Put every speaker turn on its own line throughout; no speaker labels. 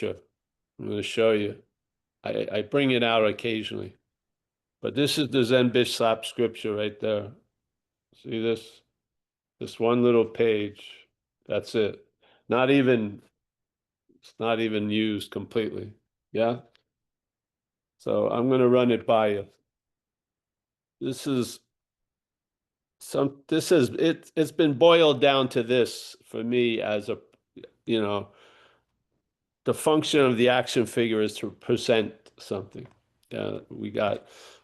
picture. I'm going to show you. I bring it out occasionally. But this is the Zen Bishop scripture right there. See this? This one little page. That's it. It's not even used completely. Yeah? So I'm going to run it by you. This is it's been boiled down to this for me as you know, the function of the action figure is to present something.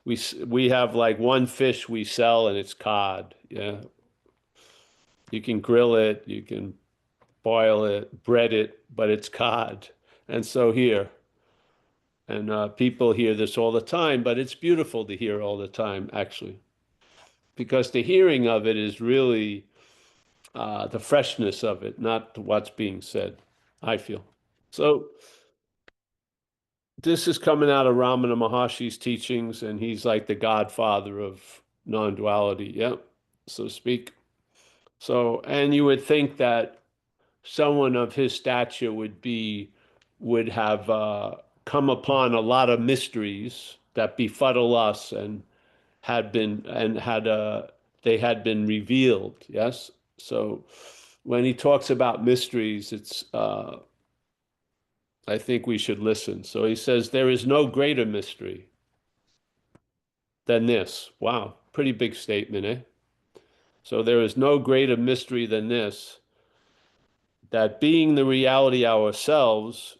We have like one fish we sell and it's cod. Yeah. You can grill it, you can boil it, bread it, but it's cod. And so here, and people hear this all the time, but it's beautiful to hear all the time, actually, because the hearing of it is really the freshness of it, not what's being said, I feel. So this is coming out of Ramana Maharshi's teachings, and he's like the godfather of non-duality, yeah, so to speak. So, and you would think that someone of his stature would have come upon a lot of mysteries that befuddle us and they had been revealed. Yes. So when he talks about mysteries, I think we should listen. So he says, there is no greater mystery than this. Wow, pretty big statement, eh? So there is no greater mystery than this, that being the reality ourselves,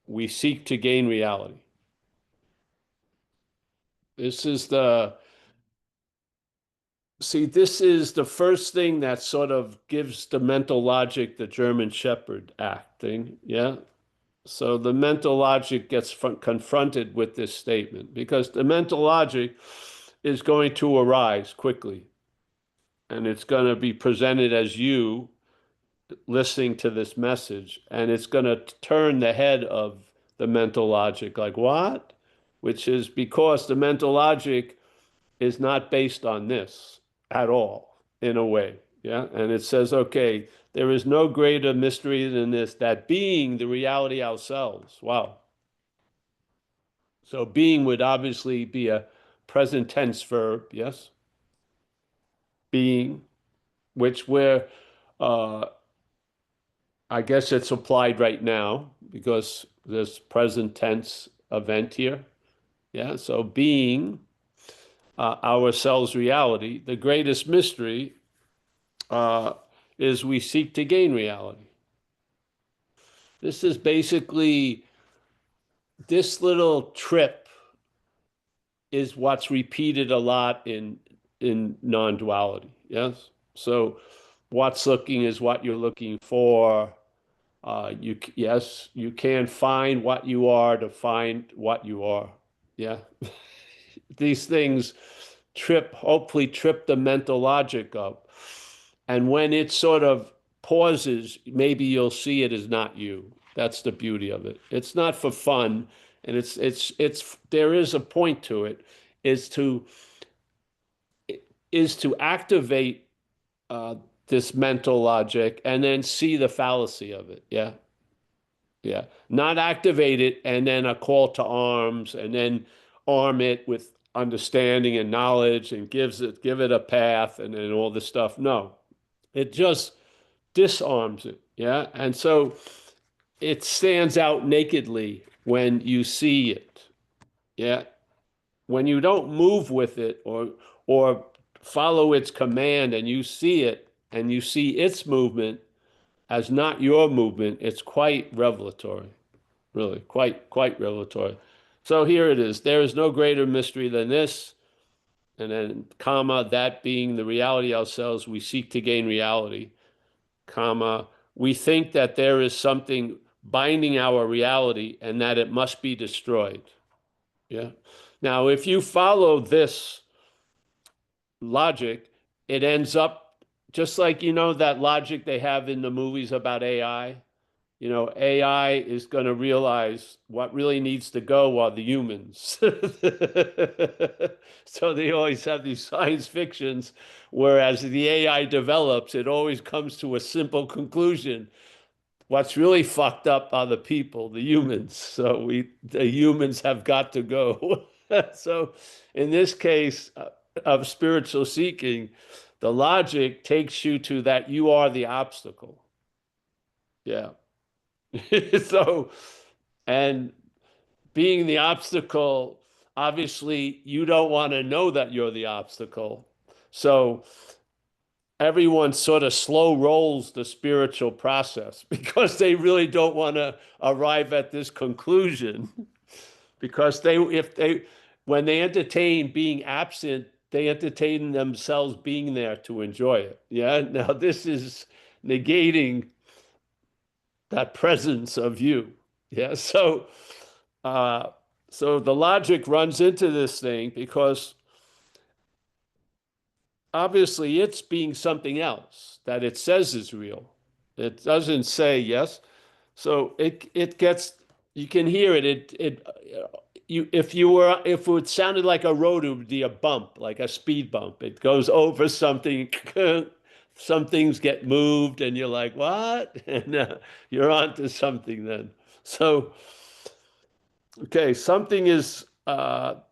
we seek to gain reality. This is this is the first thing that sort of gives the mental logic the German Shepherd acting, yeah? So the mental logic gets confronted with this statement because the mental logic is going to arise quickly and it's going to be presented as you listening to this message, and it's going to turn the head of the mental logic like, what? Which is because the mental logic is not based on this at all, in a way. Yeah. And it says, okay, there is no greater mystery than this, that being the reality ourselves. Wow. So being would obviously be a present tense verb, yes? Being, which uh, I guess it's applied right now because there's present tense event here. Yeah. So being ourselves reality, the greatest mystery uh, is we seek to gain reality. This is basically, this little trip is what's repeated a lot in non-duality. Yes. So what's looking is what you're looking for. Yes, you can find what you are to find what you are. Yeah. These things hopefully trip the mental logic up. And when it sort of pauses, maybe you'll see it as not you. That's the beauty of it. It's not for fun, and there is a point to it, is to activate uh, this mental logic and then see the fallacy of it. Yeah. Yeah. Not activate it and then a call to arms and then arm it with understanding and knowledge and give it a path and then all this stuff. No, it just disarms it. Yeah. And so it stands out nakedly when you see it. Yeah. When you don't move with it or follow its command and you see it and you see its movement as not your movement, it's quite revelatory. Really, quite revelatory. So here it is. There is no greater mystery than this. And then, comma, that being the reality ourselves, we seek to gain reality, comma, we think that there is something binding our reality and that it must be destroyed. Yeah. Now, if you follow this logic, it ends up just like, that logic they have in the movies about AI. AI is going to realize what really needs to go are the humans. So they always have these science fictions, whereas the AI develops, it always comes to a simple conclusion. What's really fucked up are the people, the humans. So the humans have got to go. So in this case of spiritual seeking, the logic takes you to that you are the obstacle. Yeah. So, and being the obstacle, obviously you don't want to know that you're the obstacle. So everyone sort of slow rolls the spiritual process because they really don't want to arrive at this conclusion. Because when they entertain being absent, they entertain themselves being there to enjoy it. Yeah. Now this is negating that presence of you. Yeah. Uh, so the logic runs into this thing because obviously it's being something else that it says is real. It doesn't say yes. So it gets you can hear it. You if it sounded like a road, it would be a bump, like a speed bump. It goes over something. Some things get moved, and you're like, "What?" And you're on to something then. So, okay, something is that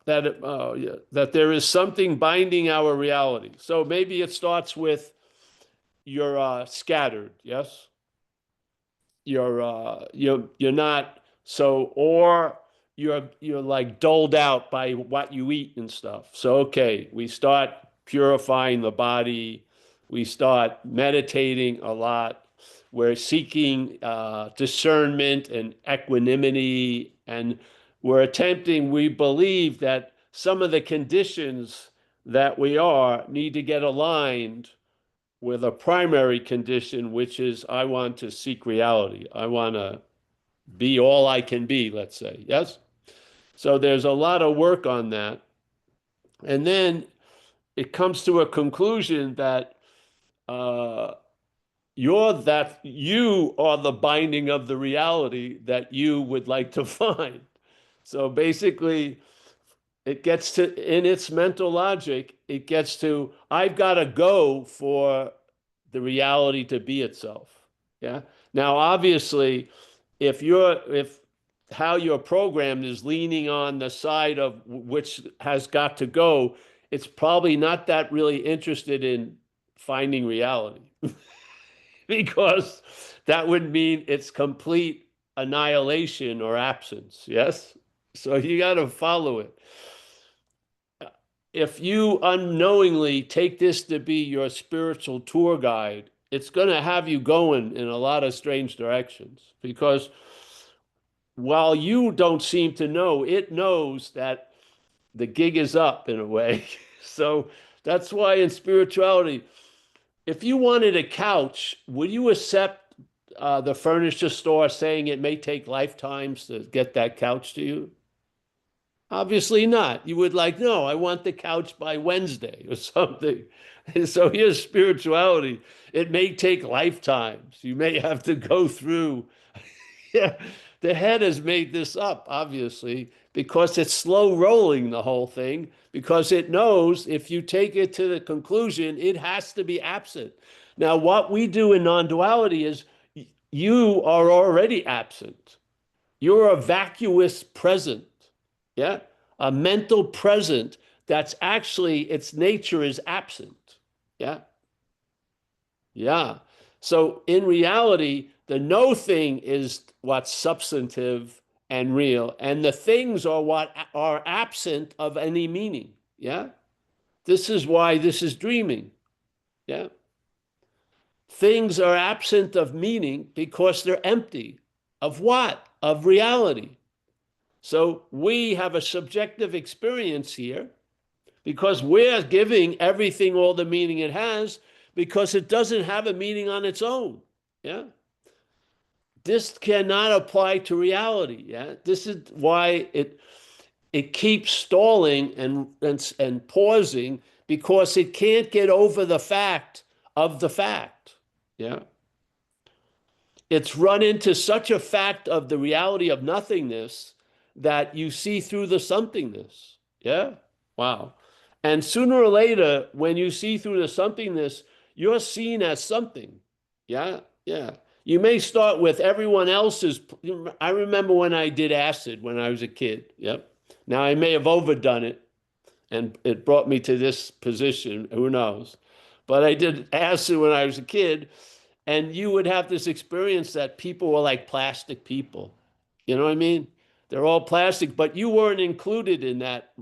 there is something binding our reality. So maybe it starts with you're scattered, yes? You're not so or you're like doled out by what you eat and stuff. So okay, we start purifying the body, we start meditating a lot, we're seeking discernment and equanimity, and we believe that some of the conditions that we are need to get aligned with a primary condition, which is I want to seek reality. I want to be all I can be, let's say. Yes? So there's a lot of work on that. And then it comes to a conclusion that uh, you are the binding of the reality that you would like to find. So basically, it gets to, in its mental logic, it gets to, I've got to go for the reality to be itself. Yeah. Now, obviously, if how you're programmed is leaning on the side of which has got to go, it's probably not that really interested in finding reality because that would mean it's complete annihilation or absence. Yes. So you got to follow it. If you unknowingly take this to be your spiritual tour guide, it's going to have you going in a lot of strange directions because while you don't seem to know, it knows that the gig is up in a way. So that's why in spirituality, if you wanted a couch, would you accept the furniture store saying it may take lifetimes to get that couch to you? Obviously not. You would like, no, I want the couch by Wednesday or something. And so here's spirituality. It may take lifetimes. You may have to go through. Yeah, the head has made this up, obviously, because it's slow rolling the whole thing, because it knows if you take it to the conclusion, it has to be absent. Now, what we do in non-duality is you are already absent. You're a vacuous present. Yeah. A mental present that's actually its nature is absent. Yeah. Yeah. So in reality, the no thing is what's substantive and real, and the things are what are absent of any meaning. Yeah. This is why this is dreaming. Yeah. Things are absent of meaning because they're empty. Of what? Of reality. So we have a subjective experience here because we're giving everything all the meaning it has because it doesn't have a meaning on its own. Yeah. This cannot apply to reality. Yeah. This is why it keeps stalling and pausing because it can't get over the fact of the fact. Yeah. It's run into such a fact of the reality of nothingness that you see through the somethingness. Yeah. Wow. And sooner or later, when you see through the somethingness, you're seen as something. Yeah. Yeah. You may start with everyone else's. I remember when I did acid when I was a kid. Yep. Now I may have overdone it and it brought me to this position. Who knows? But I did acid when I was a kid, and you would have this experience that people were like plastic people. You know what I mean? They're all plastic, but you weren't included in that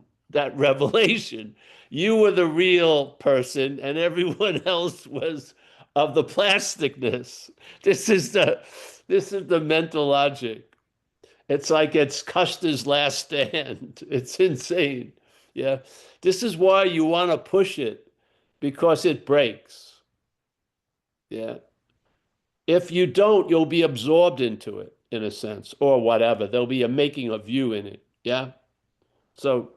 revelation. You were the real person, and everyone else was of the plasticness. This is the this is the mental logic. It's like it's Custer's last stand. It's insane. Yeah. This is why you want to push it because it breaks. Yeah. If you don't, you'll be absorbed into it in a sense or whatever. There'll be a making of you in it. Yeah. So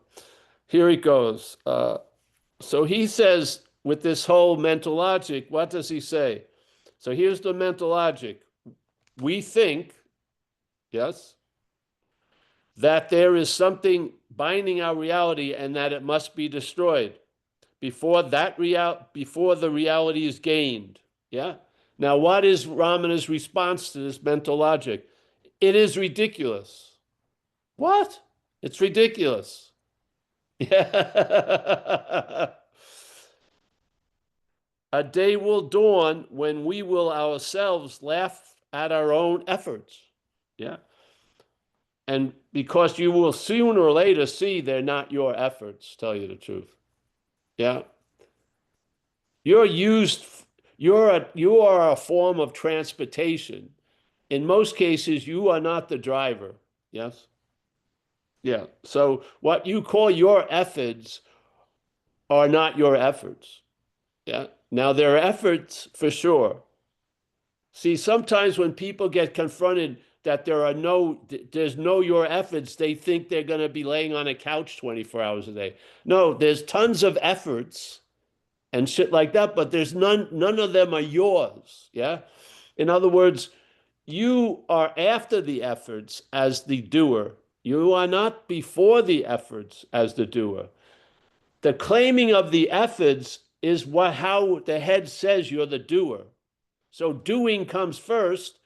here he goes. So he says, with this whole mental logic, what does he say? So here's the mental logic. We think, yes, that there is something binding our reality and that it must be destroyed before the reality is gained. Yeah. Now, what is Ramana's response to this mental logic? It is ridiculous. What? It's ridiculous. Yeah. A day will dawn when we will ourselves laugh at our own efforts. Yeah. And because you will sooner or later see they're not your efforts, tell you the truth. Yeah. You're used, you are a form of transportation. In most cases, you are not the driver. Yes? Yeah. So what you call your efforts are not your efforts. Yeah. Now, there are efforts for sure. See, sometimes when people get confronted that there's no your efforts, they think they're going to be laying on a couch 24 hours a day. No, there's tons of efforts and shit like that, but there's none of them are yours. Yeah. In other words, you are after the efforts as the doer. You are not before the efforts as the doer. The claiming of the efforts is how the head says you're the doer. So doing comes first,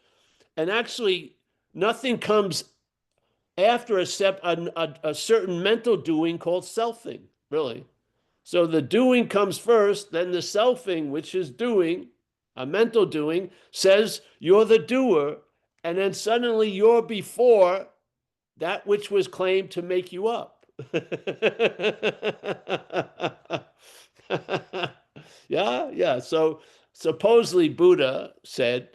and actually nothing comes after a certain mental doing called selfing, really. So the doing comes first, then the selfing, which is doing, a mental doing, says you're the doer, and then suddenly you're before that which was claimed to make you up. Yeah, yeah. So supposedly Buddha said,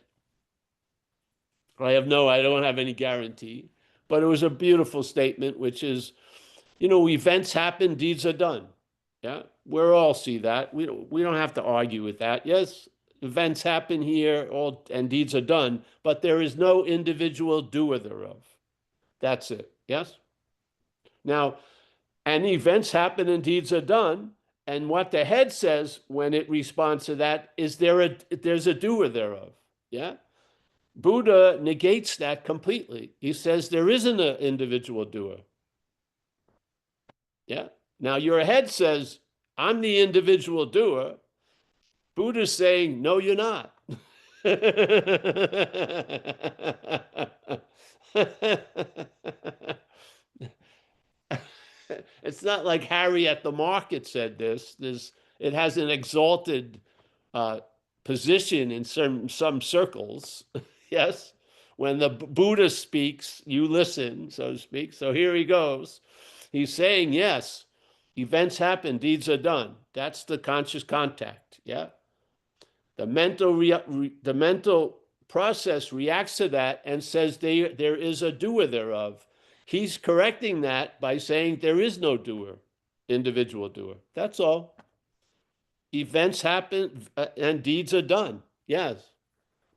I don't have any guarantee, but it was a beautiful statement, which is, events happen, deeds are done. Yeah, we all see that. We don't have to argue with that. Yes, events happen here, all and deeds are done, but there is no individual doer thereof. That's it. Yes. Now, and events happen and deeds are done. And what the head says when it responds to that is there's a doer thereof. Yeah. Buddha negates that completely. He says there isn't an individual doer. Yeah. Now your head says, I'm the individual doer. Buddha's saying, no, you're not. It's not like Harry at the market said this. It has an exalted uh, position in some circles. Yes. When the Buddha speaks, you listen, so to speak. So here he goes. He's saying, yes, events happen, deeds are done. That's the conscious contact. Yeah. The mental process reacts to that and says there is a doer thereof. He's correcting that by saying there is no doer, individual doer. That's all. Events happen and deeds are done. Yes.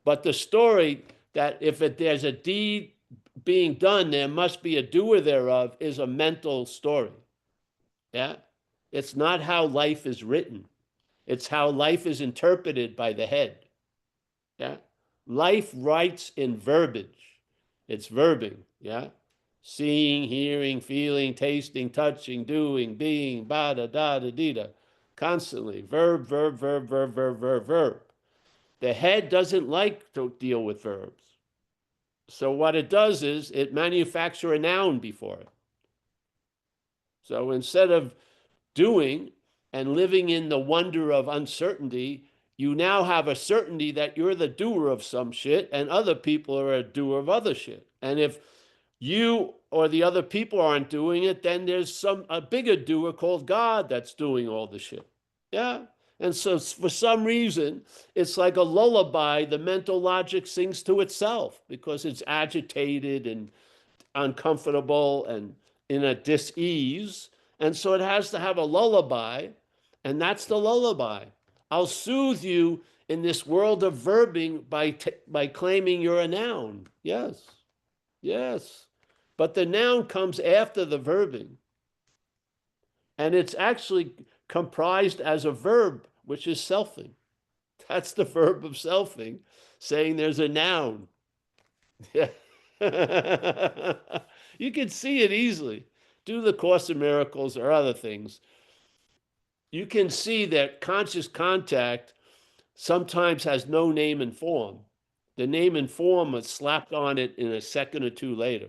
But the story that there's a deed being done, there must be a doer thereof is a mental story. Yeah. It's not how life is written. It's how life is interpreted by the head. Yeah. Life writes in verbiage. It's verbing. Yeah. Seeing, hearing, feeling, tasting, touching, doing, being, ba da da da dee da. Constantly. Verb, verb, verb, verb, verb, verb, verb. The head doesn't like to deal with verbs. So what it does is it manufactures a noun before it. So instead of doing and living in the wonder of uncertainty, you now have a certainty that you're the doer of some shit and other people are a doer of other shit. And if you or the other people aren't doing it, then there's a bigger doer called God that's doing all the shit. Yeah. And so for some reason, it's like a lullaby the mental logic sings to itself because it's agitated and uncomfortable and in a dis-ease. And so it has to have a lullaby, and that's the lullaby. I'll soothe you in this world of verbing by claiming you're a noun. Yes, yes. But the noun comes after the verbing, and it's actually comprised as a verb, which is selfing. That's the verb of selfing, saying there's a noun. Yeah. You can see it easily. Do the Course in Miracles or other things. You can see that conscious contact sometimes has no name and form. The name and form is slapped on it in a second or two later.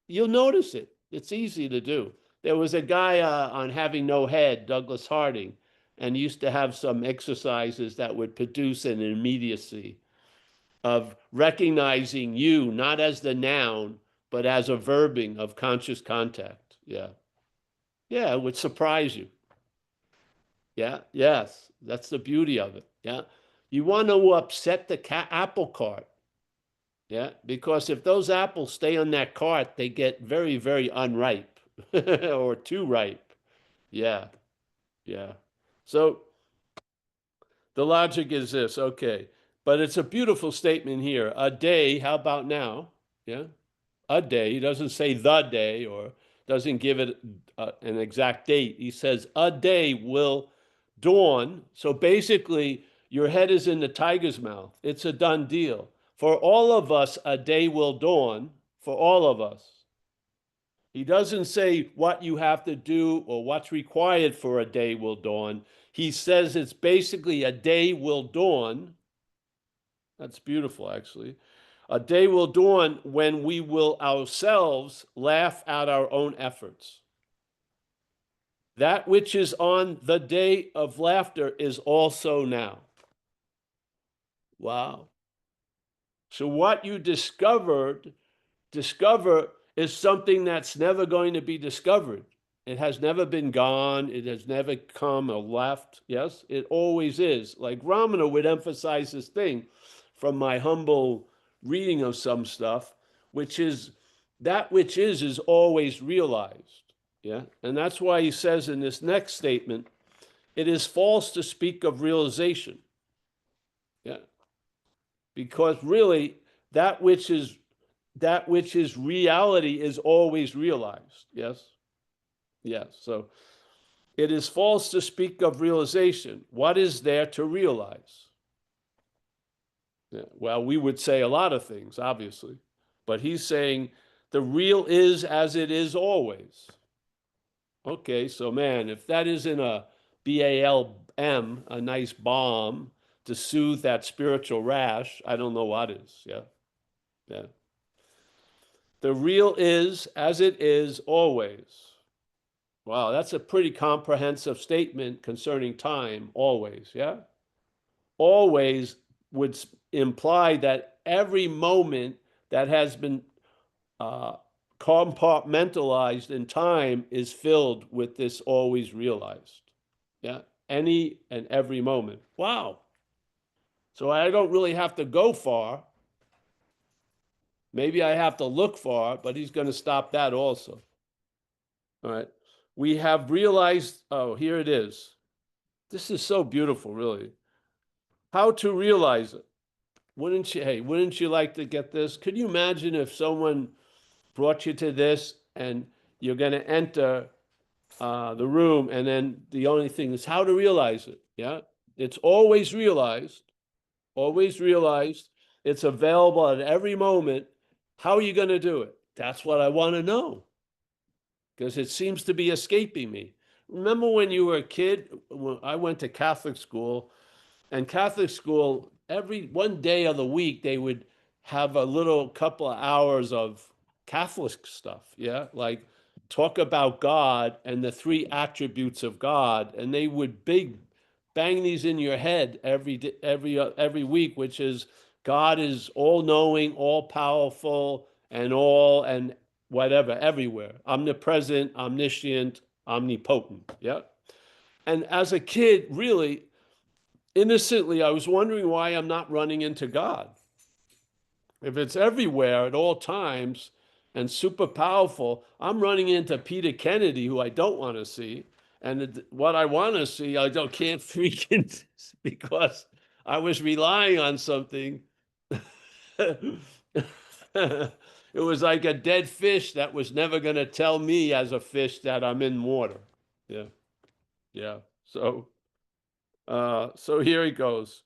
You'll notice it. It's easy to do. There was a guy on Having No Head, Douglas Harding, and used to have some exercises that would produce an immediacy of recognizing you not as the noun, but as a verbing of conscious contact. Yeah. Yeah, it would surprise you. Yeah, yes. That's the beauty of it. Yeah. You want to upset the apple cart. Yeah, because if those apples stay on that cart, they get very, very unripe or too ripe. Yeah, yeah. So the logic is this, okay. But it's a beautiful statement here. A day, how about now? Yeah. A day. He doesn't say the day or doesn't give it an exact date. He says a day will dawn. So basically, your head is in the tiger's mouth. It's a done deal. For all of us, a day will dawn. For all of us. He doesn't say what you have to do or what's required for a day will dawn. He says it's basically a day will dawn. That's beautiful, actually. A day will dawn when we will ourselves laugh at our own efforts. That which is on the day of laughter is also now. Wow. So what you discover is something that's never going to be discovered. It has never been gone. It has never come or left. Yes, it always is. Like Ramana would emphasize this thing from my humble reading of some stuff, which is that which is always realized. Yeah. And that's why he says in this next statement, it is false to speak of realization. Yeah. Because really, that which is reality is always realized. Yes. Yes. So it is false to speak of realization. What is there to realize? Yeah, well, we would say a lot of things, obviously, but he's saying the real is as it is always. Okay, so man, if that isn't a BALM, a nice balm to soothe that spiritual rash, I don't know what is. Yeah, yeah. The real is as it is always. Wow, that's a pretty comprehensive statement concerning time, always. Yeah, always would imply that every moment that has been uh, compartmentalized in time is filled with this always realized. Yeah, any and every moment. Wow. So I don't really have to go far. Maybe I have to look far, but he's going to stop that also. All right. We have realized, oh, here it is. This is so beautiful, really. How to realize it. Wouldn't you like to get this? Could you imagine if someone brought you to this and you're going to enter the room and then the only thing is how to realize it? Yeah. It's always realized, always realized. It's available at every moment. How are you going to do it? That's what I want to know because it seems to be escaping me. Remember when you were a kid? When I went to Catholic school, and Catholic school every one day of the week they would have a little couple of hours of Catholic stuff, yeah, like talk about God and the three attributes of God, and they would bang these in your head every week, which is God is all knowing, all powerful, and all and whatever, everywhere, omnipresent, omniscient, omnipotent, yeah. And as a kid, really innocently, I was wondering why I'm not running into God. If it's everywhere at all times and super powerful, I'm running into Peter Kennedy, who I don't want to see. And what I want to see, I don't can't freaking because I was relying on something. It was like a dead fish that was never going to tell me as a fish that I'm in water. Yeah, yeah. So here he goes.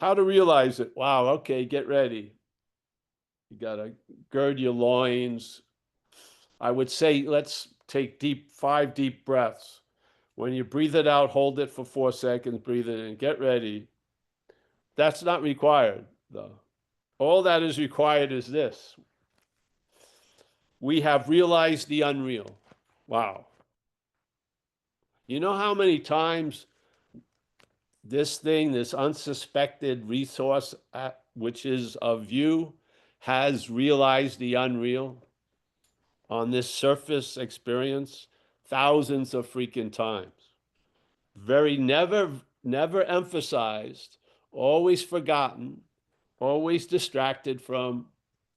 How to realize it. Wow, okay, get ready. You got to gird your loins. I would say let's take 5 deep breaths. When you breathe it out, hold it for 4 seconds, breathe it in, get ready. That's not required, though. All that is required is this. We have realized the unreal. Wow. You know how many times this unsuspected resource, which is of you, has realized the unreal on this surface experience? Thousands of freaking times. Very never emphasized, always forgotten, always distracted from,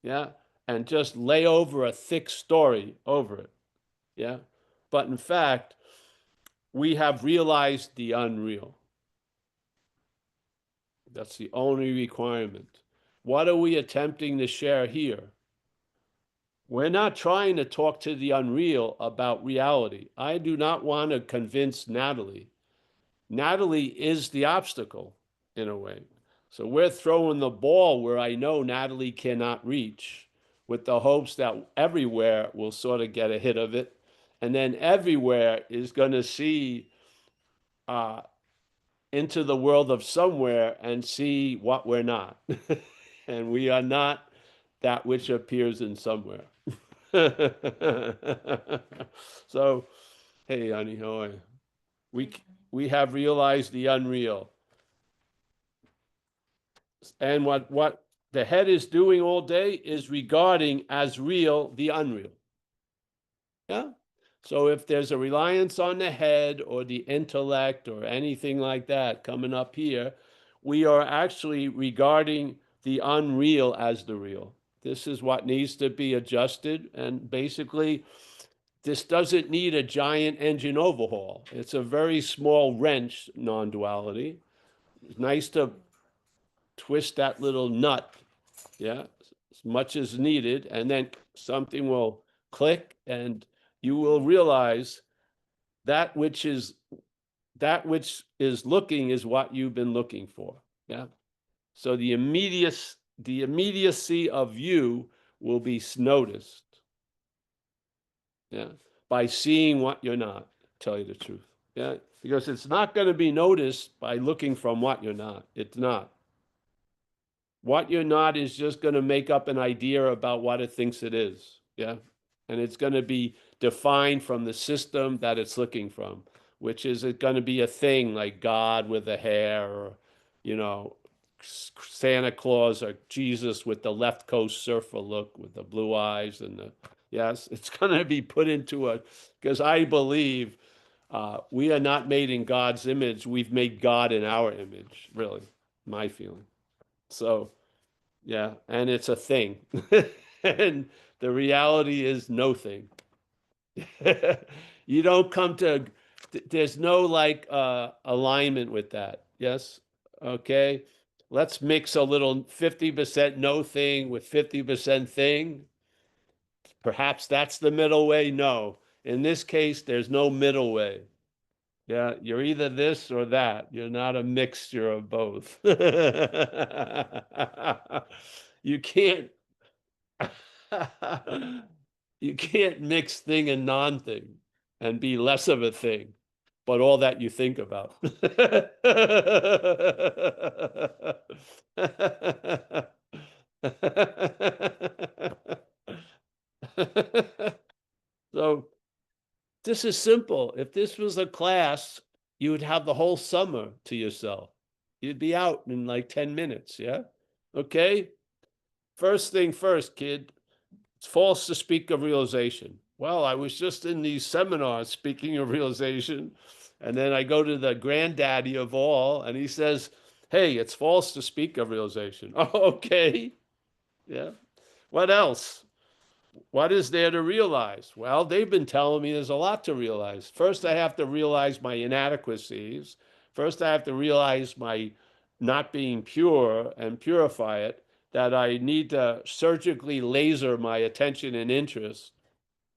yeah, and just lay over a thick story over it, yeah. But in fact, we have realized the unreal. That's the only requirement. What are we attempting to share here? We're not trying to talk to the unreal about reality. I do not want to convince Natalie. Natalie is the obstacle in a way. So we're throwing the ball where I know Natalie cannot reach with the hopes that everywhere will sort of get a hit of it. And then everywhere is going to see uh, into the world of somewhere and see what we're not. And we are not that which appears in somewhere. So, hey, honey, how are you? We, we have realized the unreal. And what the head is doing all day is regarding as real the unreal. Yeah. So if there's a reliance on the head or the intellect or anything like that coming up here, we are actually regarding the unreal as the real. This is what needs to be adjusted. And basically, this doesn't need a giant engine overhaul. It's a very small wrench, non-duality. It's nice to twist that little nut, yeah, as much as needed, and then something will click and you will realize that which is looking is what you've been looking for. Yeah. So the immediacy of you will be noticed. Yeah. By seeing what you're not, tell you the truth. Yeah. Because it's not going to be noticed by looking from what you're not. It's not. What you're not is just going to make up an idea about what it thinks it is. Yeah. And it's going to be defined from the system that it's looking from, which is it going to be a thing like God with the hair or, you know, Santa Claus or Jesus with the left coast surfer look with the blue eyes and the, yes, it's going to be put into a, because I believe we are not made in God's image. We've made God in our image, really, my feeling. So, yeah, and it's a thing. And the reality is no thing. You don't come to, there's no like alignment with that. Yes? Okay. Let's mix a little 50% no thing with 50% thing. Perhaps that's the middle way. No. In this case, there's no middle way. Yeah, you're either this or that. You're not a mixture of both. You can't you can't mix thing and non-thing and be less of a thing. but all that you think about. So this is simple. If this was a class, you would have the whole summer to yourself. You'd be out in like 10 minutes, yeah? Okay? First thing first, kid, it's false to speak of realization. Well, I was just in these seminars speaking of realization, and then I go to the granddaddy of all, and he says, hey, it's false to speak of realization. Oh, okay. Yeah. What else? What is there to realize? Well, they've been telling me there's a lot to realize. First, I have to realize my inadequacies. First, I have to realize my not being pure and purify it, that I need to surgically laser my attention and interest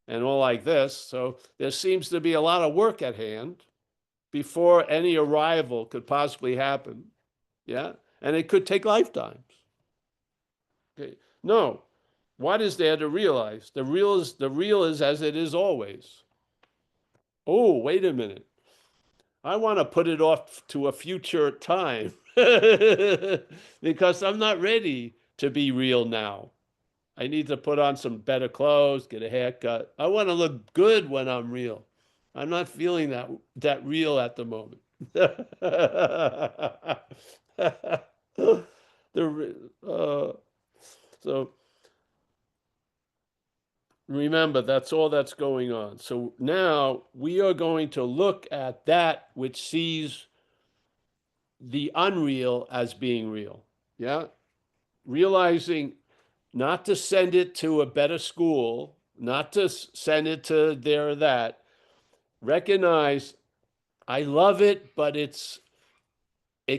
and all like this. So there seems to be a lot of work at hand before any arrival could possibly happen. Yeah. And it could take lifetimes. Okay. No. What is there to realize? The real is as it is always. Oh, wait a minute. I want to put it off to a future time because I'm not ready to be real now. I need to put on some better clothes, get a haircut. I want to look good when I'm real. I'm not feeling that real at the moment. the so remember, that's all that's going on. So now we are going to look at that which sees the unreal as being real. Yeah. Realizing not to send it to a better school, not to send it to there or that. Recognize I love it, but it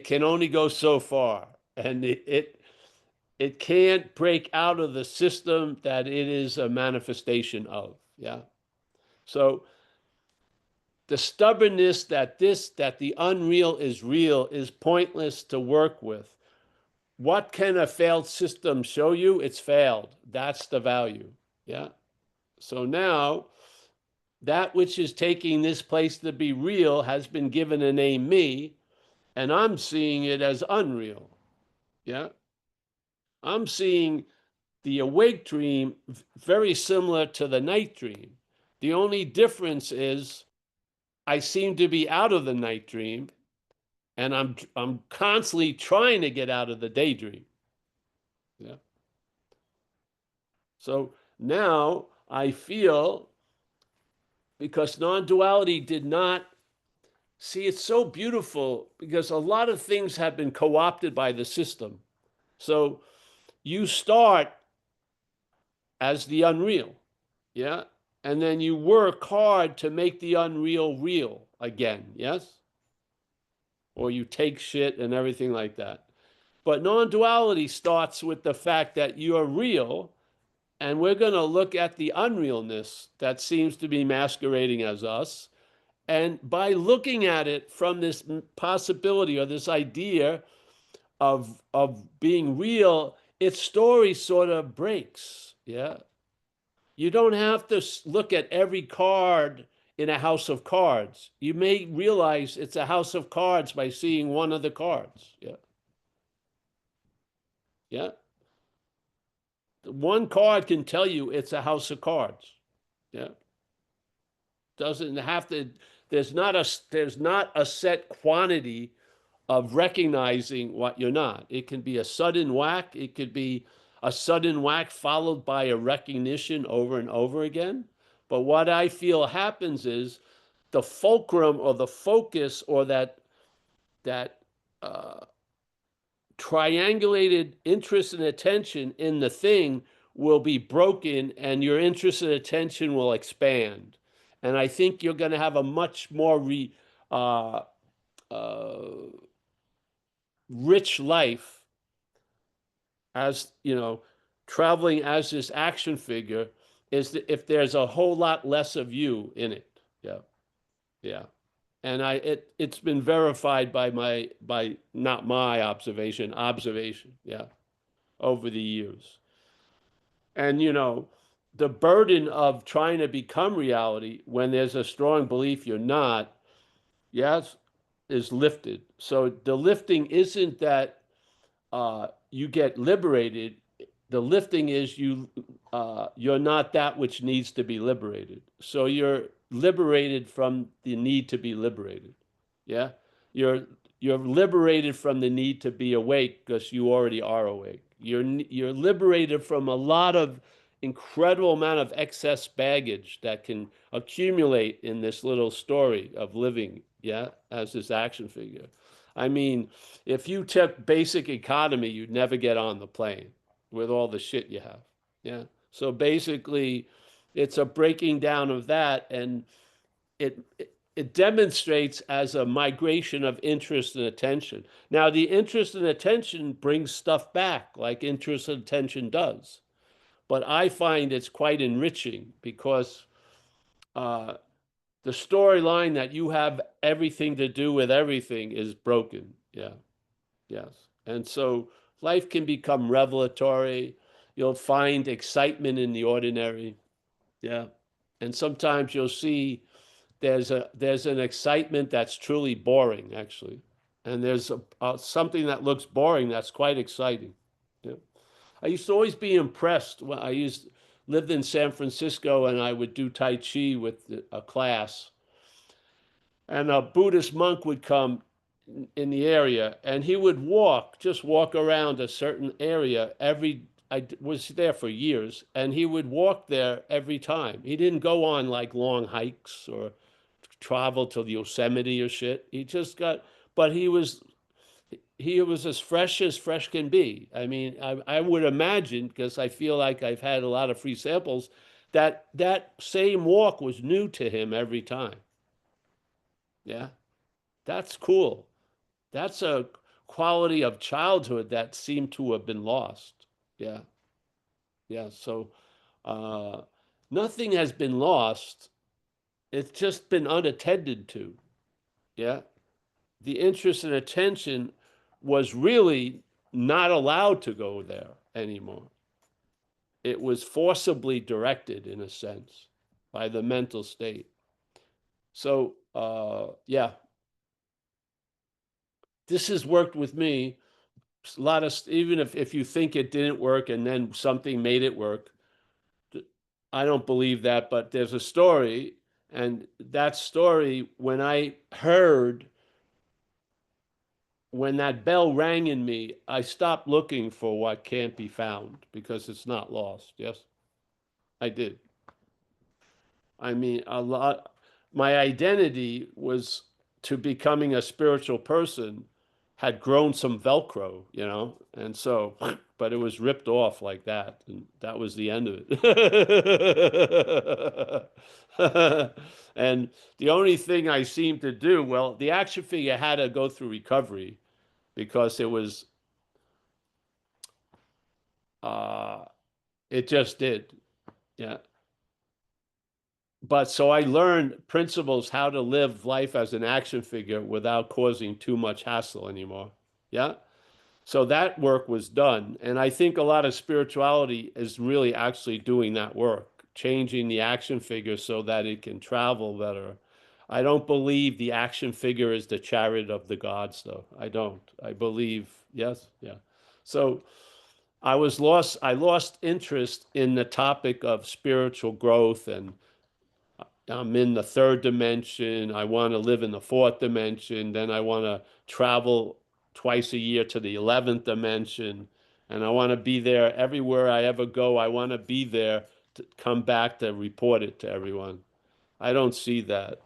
can only go so far. And it can't break out of the system that it is a manifestation of. Yeah. So the stubbornness that the unreal is real is pointless to work with. What can a failed system show you? It's failed. That's the value. Yeah. So now that which is taking this place to be real has been given a name me, and I'm seeing it as unreal. Yeah. I'm seeing the awake dream very similar to the night dream. The only difference is I seem to be out of the night dream and I'm constantly trying to get out of the daydream. Yeah. So now I feel because non-duality did not see it's so beautiful because a lot of things have been co-opted by the system. So you start as the unreal, yeah, and then you work hard to make the unreal real again, yes, or you take shit and everything like that. But non-duality starts with the fact that you're real, and we're going to look at the unrealness that seems to be masquerading as us. And by looking at it from this possibility or this idea of being real, its story sort of breaks. Yeah. You don't have to look at every card in a house of cards. You may realize it's a house of cards by seeing one of the cards. Yeah. Yeah. One card can tell you it's a house of cards. Yeah. Doesn't have to, there's not a set quantity of recognizing what you're not. It can be a sudden whack. It could be a sudden whack followed by a recognition over and over again. But what I feel happens is the fulcrum or the focus or that uh, triangulated interest and attention in the thing will be broken and your interest and attention will expand. And I think you're going to have a much more uh, uh, rich life as, traveling as this action figure is that if there's a whole lot less of you in it. Yeah. Yeah. And it's been verified by not my observation, yeah, over the years. And the burden of trying to become reality when there's a strong belief you're not yes, is lifted. So the lifting isn't that you get liberated. The lifting is you're not that which needs to be liberated. So you're liberated from the need to be liberated. Yeah. You're you're liberated from the need to be awake because you already are awake. You're liberated from a lot of incredible amount of excess baggage that can accumulate in this little story of living, yeah, as this action figure. I mean, if you took basic economy, you'd never get on the plane with all the shit you have. Yeah. So basically, it's a breaking down of that, and it demonstrates as a migration of interest and attention. Now, the interest and attention brings stuff back, like interest and attention does. But I find it's quite enriching because uh, the storyline that you have everything to do with everything is broken. Yeah. Yes. And so life can become revelatory. You'll find excitement in the ordinary. Yeah. And sometimes you'll see there's an excitement that's truly boring, actually. And there's something that looks boring that's quite exciting. Yeah. I used to always be impressed when I lived in San Francisco and I would do Tai Chi with a class and a Buddhist monk would come in the area and he would just walk around a certain area I was there for years and he would walk there every time. He didn't go on like long hikes or travel to Yosemite or shit. But he was as fresh can be. I mean, I would imagine, because I feel like I've had a lot of free samples, that that same walk was new to him every time. Yeah, that's cool. That's a quality of childhood that seemed to have been lost. Yeah, yeah. So uh, nothing has been lost. It's just been unattended to. Yeah. The interest and attention was really not allowed to go there anymore. It was forcibly directed, in a sense, by the mental state. So, yeah, this has worked with me. A lot of, even if you think it didn't work and then something made it work, I don't believe that, but there's a story. And that story, when that bell rang in me, I stopped looking for what can't be found because it's not lost. Yes, I did. I mean, my identity was to becoming a spiritual person had grown some Velcro, and so, but it was ripped off like that, and that was the end of it. And the only thing I seemed to do, well, the action figure had to go through recovery because uh, it just did. Yeah. But so I learned principles how to live life as an action figure without causing too much hassle anymore. Yeah. So that work was done. And I think a lot of spirituality is really actually doing that work, changing the action figure so that it can travel better. I don't believe the action figure is the chariot of the gods, though. I don't. I believe, yes, yeah. So I lost interest in the topic of spiritual growth and I'm in the third dimension. I want to live in the fourth dimension. Then I want to travel twice a year to the 11th dimension. And I want to be there everywhere I ever go. I want to be there to come back to report it to everyone. I don't see that.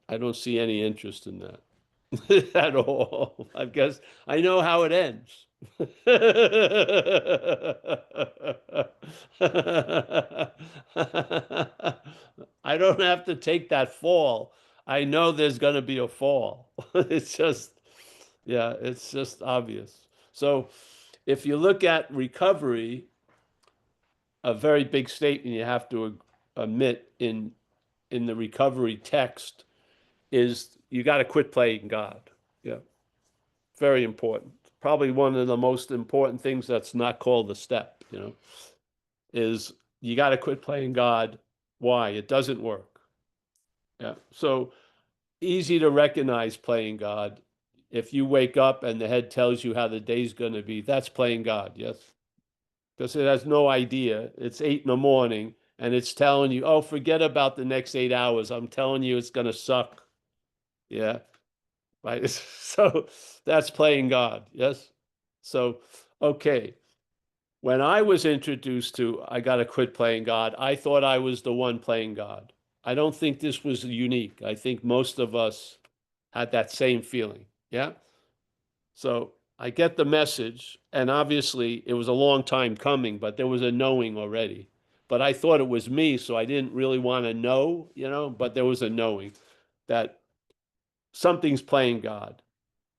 I don't see any interest in that. At all. I guess I know how it ends. I don't have to take that fall. I know there's going to be a fall. It's just, yeah, it's just obvious. So if you look at recovery, a very big statement you have to admit in the recovery text is you got to quit playing God. Yeah. Very important. Probably one of the most important things that's not called the step, is you got to quit playing God. Why? It doesn't work. Yeah. So easy to recognize playing God. If you wake up and the head tells you how the day's going to be, that's playing God, yes? Because it has no idea. It's 8 in the morning and it's telling you, oh, forget about the next 8 hours. I'm telling you it's going to suck. Yeah. Right. So that's playing God. Yes. So, okay. When I was introduced to, I got to quit playing God, I thought I was the one playing God. I don't think this was unique. I think most of us had that same feeling. Yeah. So I get the message, and obviously it was a long time coming, but there was a knowing already. But I thought it was me, so I didn't really want to know, but there was a knowing that something's playing God.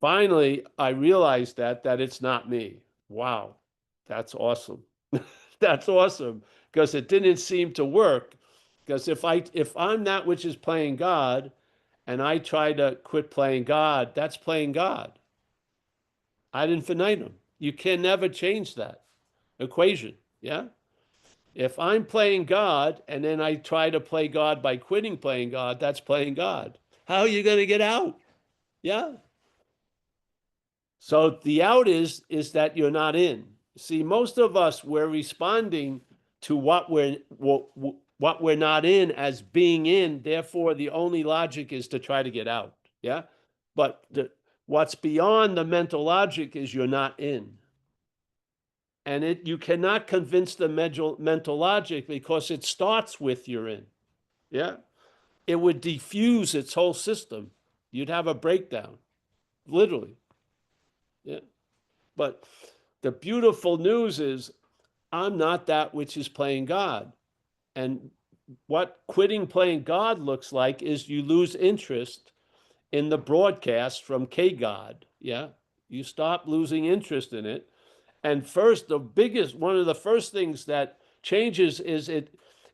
Finally, I realized that it's not me. Wow, that's awesome. That's awesome because it didn't seem to work. Because if I'm that which is playing God and I try to quit playing God, that's playing God ad infinitum. You can never change that equation. Yeah. If I'm playing God and then I try to play God by quitting playing God, that's playing God. How are you going to get out? Yeah. So the out is that you're not in. See, most of us we're responding to what we're not in as being in. Therefore, the only logic is to try to get out. Yeah, but what's beyond the mental logic is you're not in, and you cannot convince the mental logic because it starts with you're in. Yeah, it would diffuse its whole system. You'd have a breakdown, literally. Yeah. But the beautiful news is I'm not that which is playing God. And what quitting playing God looks like is you lose interest in the broadcast from K God. Yeah. You stop losing interest in it. And first, one of the first things that changes is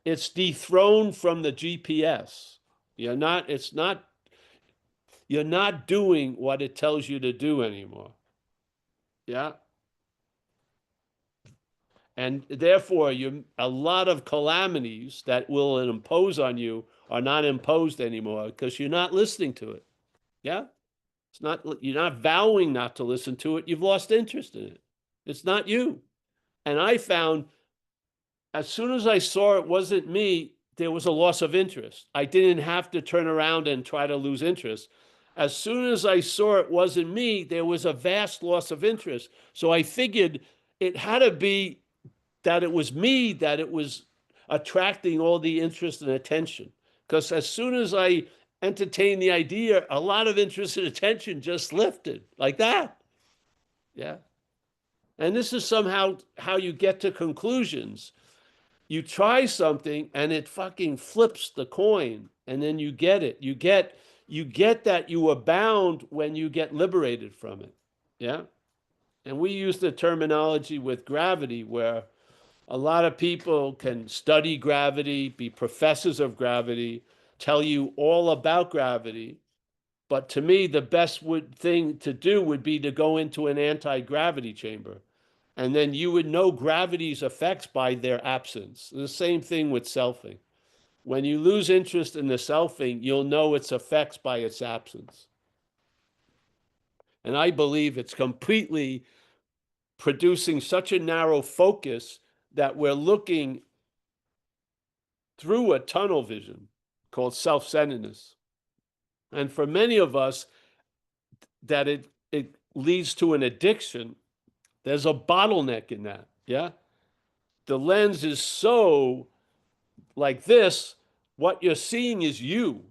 it's dethroned from the GPS. You're not doing what it tells you to do anymore. Yeah. And therefore, a lot of calamities that will impose on you are not imposed anymore because you're not listening to it. Yeah, you're not vowing not to listen to it. You've lost interest in it. It's not you. And I found as soon as I saw it wasn't me, there was a loss of interest. I didn't have to turn around and try to lose interest. As soon as I saw it wasn't me, there was a vast loss of interest. So I figured it had to be that it was me that it was attracting all the interest and attention. Because as soon as I entertained the idea, a lot of interest and attention just lifted like that. Yeah. And this is somehow how you get to conclusions. You try something and it fucking flips the coin and then you get it. You get that you were bound when you get liberated from it. Yeah. And we use the terminology with gravity where a lot of people can study gravity, be professors of gravity, tell you all about gravity. But to me, the best thing to do would be to go into an anti-gravity chamber. And then you would know gravity's effects by their absence. The same thing with selfing. When you lose interest in the selfing, you'll know its effects by its absence. And I believe it's completely producing such a narrow focus that we're looking through a tunnel vision called self-centeredness. And for many of us, that it leads to an addiction. There's a bottleneck in that. Yeah. The lens is so like this, what you're seeing is you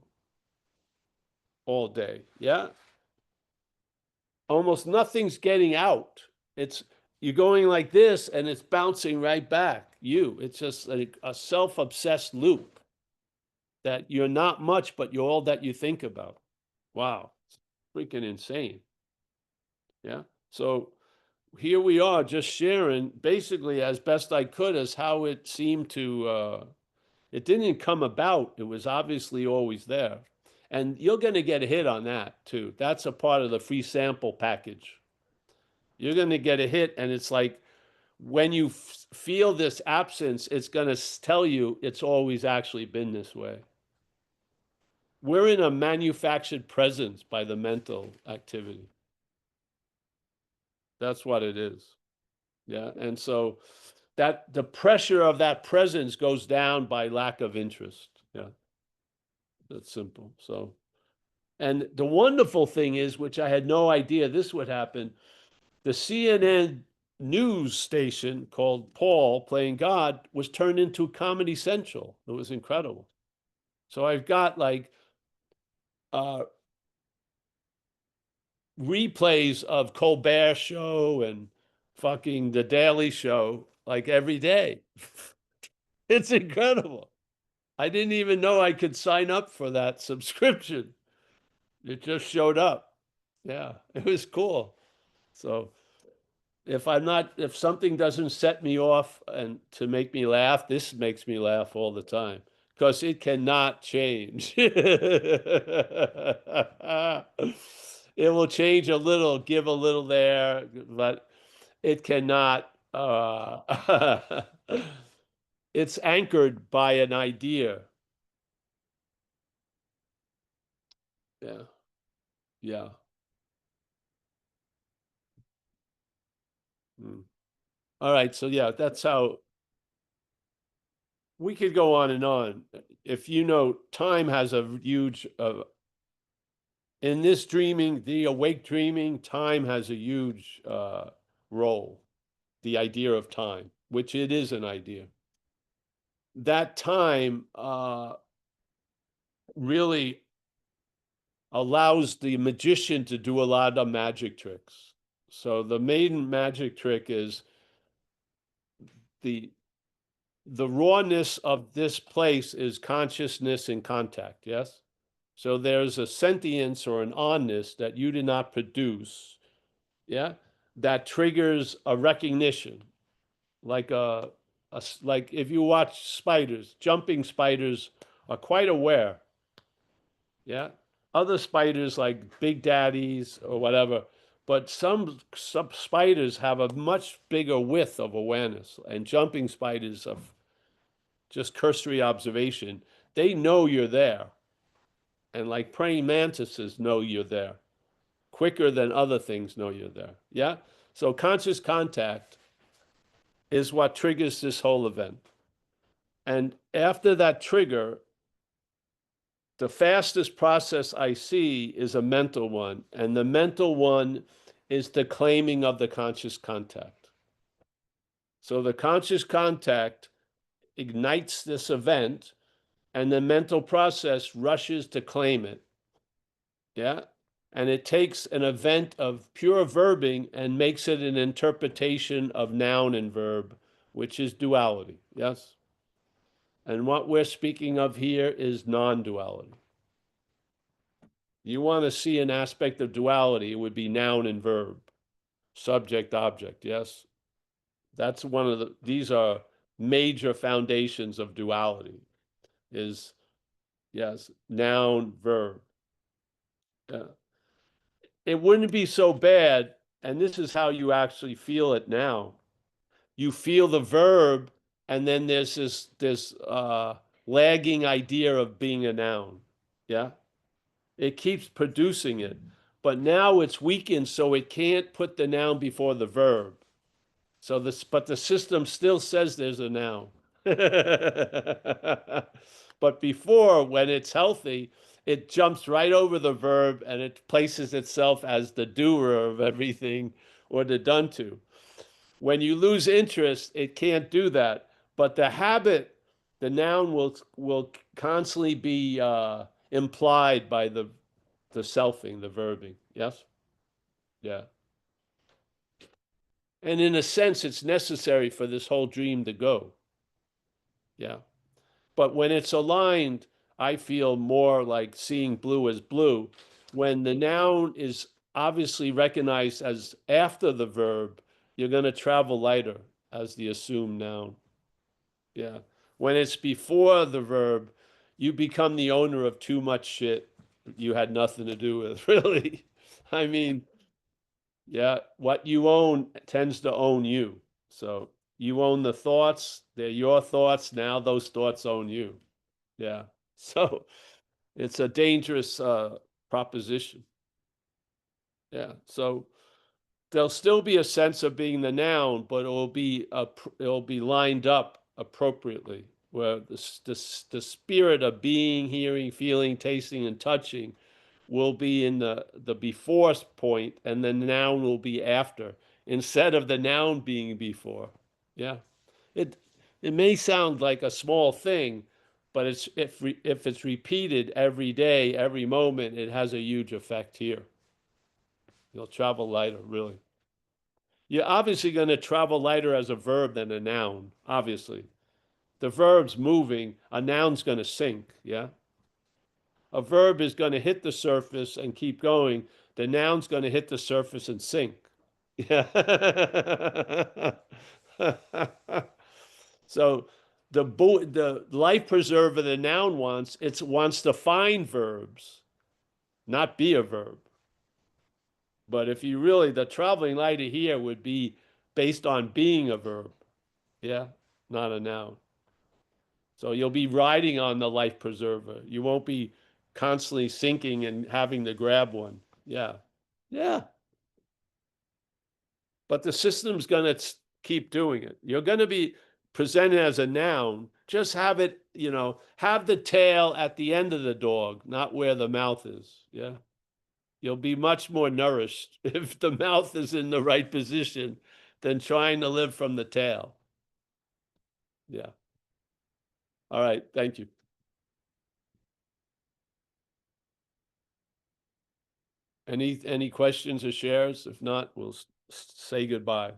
all day. Yeah. Almost nothing's getting out. It's you're going like this and it's bouncing right back. It's just a self-obsessed loop that you're not much, but you're all that you think about. Wow. It's freaking insane. Yeah. So here we are just sharing basically as best I could as how it seemed it didn't come about. It was obviously always there. And you're going to get a hit on that too. That's a part of the free sample package. You're going to get a hit. And it's like when you feel this absence, it's going to tell you it's always actually been this way. we're in a manufactured presence by the mental activity. That's what it is. Yeah. And so that the pressure of that presence goes down by lack of interest. Yeah. That's simple. So, and the wonderful thing is, which I had no idea this would happen, the CNN news station called Paul Playing God was turned into Comedy Central. It was incredible. So I've got like uh, replays of Colbert Show and fucking The Daily Show like every day. It's incredible. I didn't even know I could sign up for that subscription. It just showed up. Yeah, it was cool. So if something doesn't set me off and to make me laugh, this makes me laugh all the time because it cannot change. It will change a little, give a little there, but it cannot. It's anchored by an idea. Yeah, yeah. Mm. All right, so yeah, that's how we could go on and on. If you know, time has a huge in this dreaming, the awake dreaming, time has a huge role. The idea of time, which it is an idea. That time really allows the magician to do a lot of magic tricks. So the main magic trick is the the rawness of this place is consciousness in contact, yes? So there's a sentience or an onness that you did not produce, yeah, that triggers a recognition, like like if you watch spiders, jumping spiders are quite aware, yeah. Other spiders like big daddies or whatever, but some spiders have a much bigger width of awareness, and jumping spiders of just cursory observation, they know you're there, and like praying mantises know you're there quicker than other things know you're there. Yeah. So conscious contact is what triggers this whole event. And after that trigger, the fastest process I see is a mental one. And the mental one is the claiming of the conscious contact. So the conscious contact ignites this event, and the mental process rushes to claim it. Yeah. And it takes an event of pure verbing and makes it an interpretation of noun and verb, which is duality. Yes. And what we're speaking of here is non-duality. You want to see an aspect of duality, it would be noun and verb, subject, object. Yes. That's one of these are major foundations of duality is, yes, noun, verb. Yeah. It wouldn't be so bad. And this is how you actually feel it now. You feel the verb, and then there's this lagging idea of being a noun. Yeah. It keeps producing it. But now it's weakened, so it can't put the noun before the verb. So this, but the system still says there's a noun. But before, when it's healthy, it jumps right over the verb and it places itself as the doer of everything or the done to. When you lose interest, it can't do that. But the habit, the noun will constantly be implied by the selfing, the verbing. Yes? Yeah. And in a sense, it's necessary for this whole dream to go. Yeah. But when it's aligned, I feel more like seeing blue as blue. When the noun is obviously recognized as after the verb, you're going to travel lighter as the assumed noun. Yeah. When it's before the verb, you become the owner of too much shit you had nothing to do with, really. I mean, yeah, what you own tends to own you. So you own the thoughts, they're your thoughts. Now those thoughts own you. Yeah. So It's a dangerous proposition. Yeah. So there'll still be a sense of being the noun, but it'll be lined up appropriately, where the spirit of being, hearing, feeling, tasting, and touching will be in the before point, and the noun will be after, instead of the noun being before. Yeah. It it may sound like a small thing, but if it's repeated every day, every moment, it has a huge effect here. You'll travel lighter, really. You're obviously going to travel lighter as a verb than a noun, obviously. The verb's moving, a noun's going to sink, yeah? A verb is going to hit the surface and keep going. The noun's going to hit the surface and sink. Yeah. So the life preserver, the noun wants to find verbs, not be a verb. But if you really, the traveling lighter here would be based on being a verb. Yeah, not a noun. So you'll be riding on the life preserver. You won't be constantly sinking and having to grab one. Yeah. Yeah. But the system's going to keep doing it. You're going to be presented as a noun. Just have it, have the tail at the end of the dog, not where the mouth is. Yeah. You'll be much more nourished if the mouth is in the right position than trying to live from the tail. Yeah. All right. Thank you. Any questions or shares? If not, we'll say goodbye.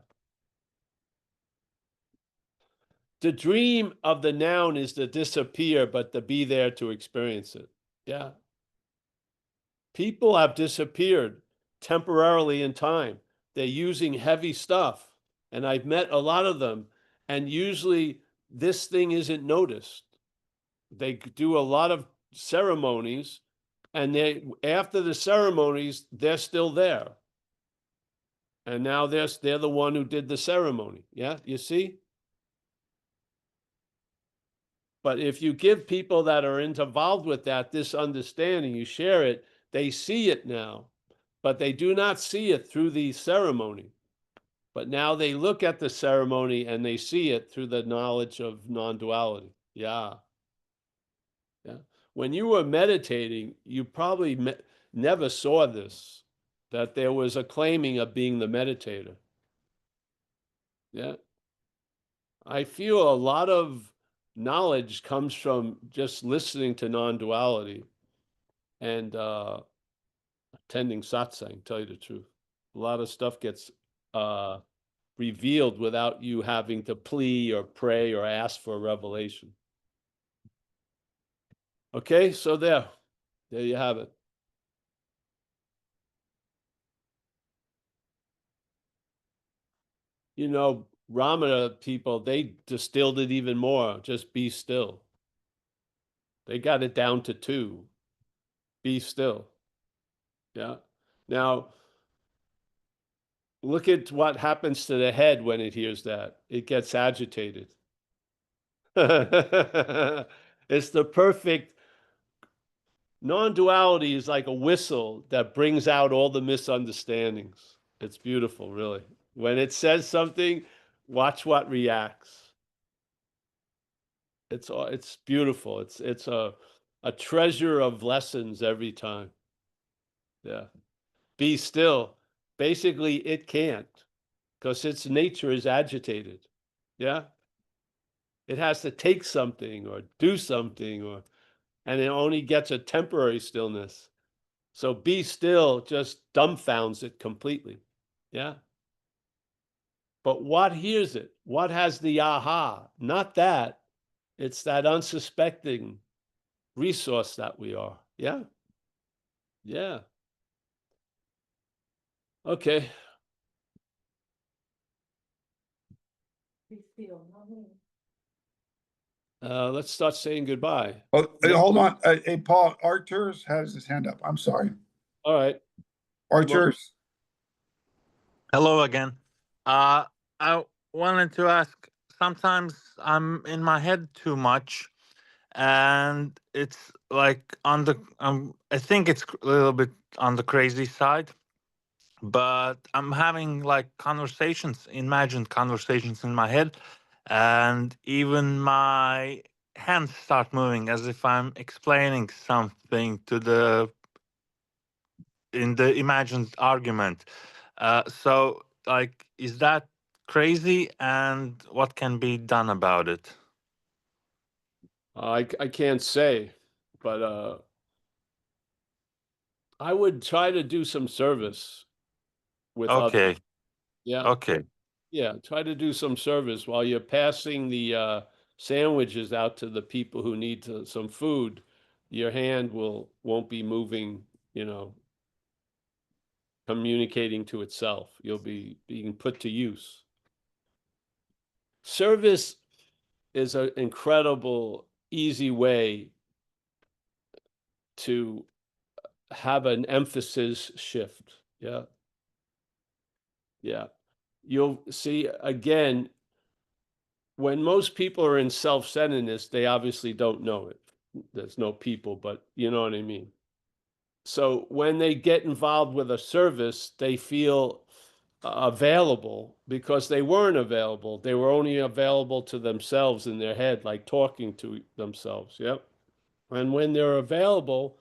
The dream of the noun is to disappear, but to be there to experience it. Yeah. People have disappeared temporarily in time. They're using heavy stuff. And I've met a lot of them. And usually this thing isn't noticed. They do a lot of ceremonies, and after the ceremonies, they're still there. And now they're the one who did the ceremony. Yeah, you see? But if you give people that are involved with that this understanding, you share it, they see it now, but they do not see it through the ceremony. But now they look at the ceremony and they see it through the knowledge of non-duality. Yeah. Yeah. When you were meditating, you probably never saw this, that there was a claiming of being the meditator. Yeah. I feel a lot of knowledge comes from just listening to non-duality and attending satsang, tell you the truth. A lot of stuff gets revealed without you having to plea or pray or ask for a revelation. Okay, so there you have it. Ramana people, they distilled it even more. Just be still. They got it down to 2. Be still. Yeah. Now, look at what happens to the head when it hears that. It gets agitated. It's the perfect non-duality is like a whistle that brings out all the misunderstandings. It's beautiful, really. When it says something, watch what reacts. It's beautiful. It's a treasure of lessons every time. Yeah. Be still. Basically, it can't because its nature is agitated. Yeah. It has to take something or do something and it only gets a temporary stillness. So be still just dumbfounds it completely. Yeah. But what hears it? What has the aha? Not that. It's that unsuspecting resource that we are. Yeah. Yeah. Okay. Let's start saying goodbye.
Oh, hold on. Hey, Paul, Arturs has his hand up. I'm sorry.
All right.
Arturs.
Hello again. I wanted to ask, sometimes I'm in my head too much and it's like on the I think it's a little bit on the crazy side, but I'm having like conversations, imagined conversations in my head, and even my hands start moving as if I'm explaining something to the in the imagined argument. So like, is that crazy, and what can be done about it?
I can't say, but I would try to do some service with others.
Okay.
Yeah.
Okay.
Yeah, try to do some service while you're passing the sandwiches out to the people who need some food. Your hand won't be moving, communicating to itself. You'll be being put to use. Service is an incredible, easy way to have an emphasis shift. Yeah. Yeah. You'll see again, when most people are in self-centeredness, they obviously don't know it. There's no people, but you know what I mean. So when they get involved with a service, they feel available because they weren't available. They were only available to themselves in their head, like talking to themselves. Yep. And when they're available,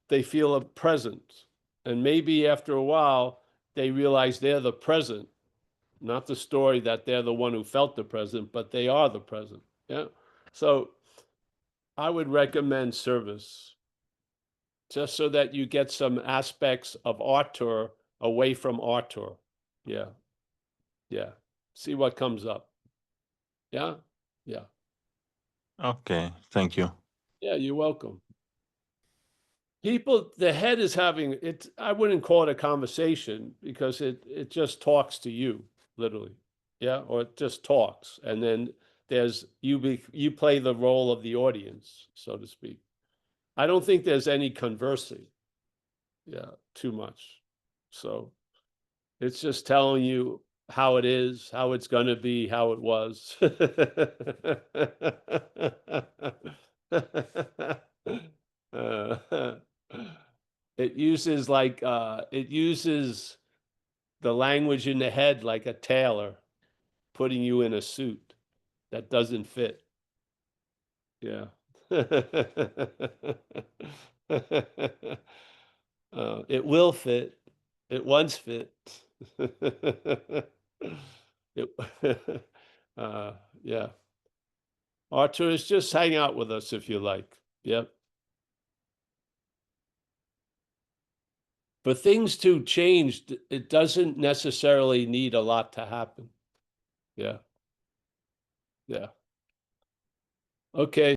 they feel a presence. And maybe after a while, they realize they're the present, not the story that they're the one who felt the present, but they are the present. Yeah. So I would recommend service just so that you get some aspects of auteur away from auteur. Yeah. Yeah. See what comes up. Yeah. Yeah.
Okay. Thank you.
Yeah. You're welcome. People, the head is having it. I wouldn't call it a conversation because it just talks to you, literally. Yeah. Or it just talks. And then there's you play the role of the audience, so to speak. I don't think there's any conversing. Yeah, too much. So it's just telling you how it is, how it's going to be, how it was. Uh, it uses the language in the head like a tailor putting you in a suit that doesn't fit. Yeah. It will fit. It once fit. It, yeah. Arthur, just hang out with us if you like. Yep. For things to change, it doesn't necessarily need a lot to happen. Yeah. Yeah. Okay.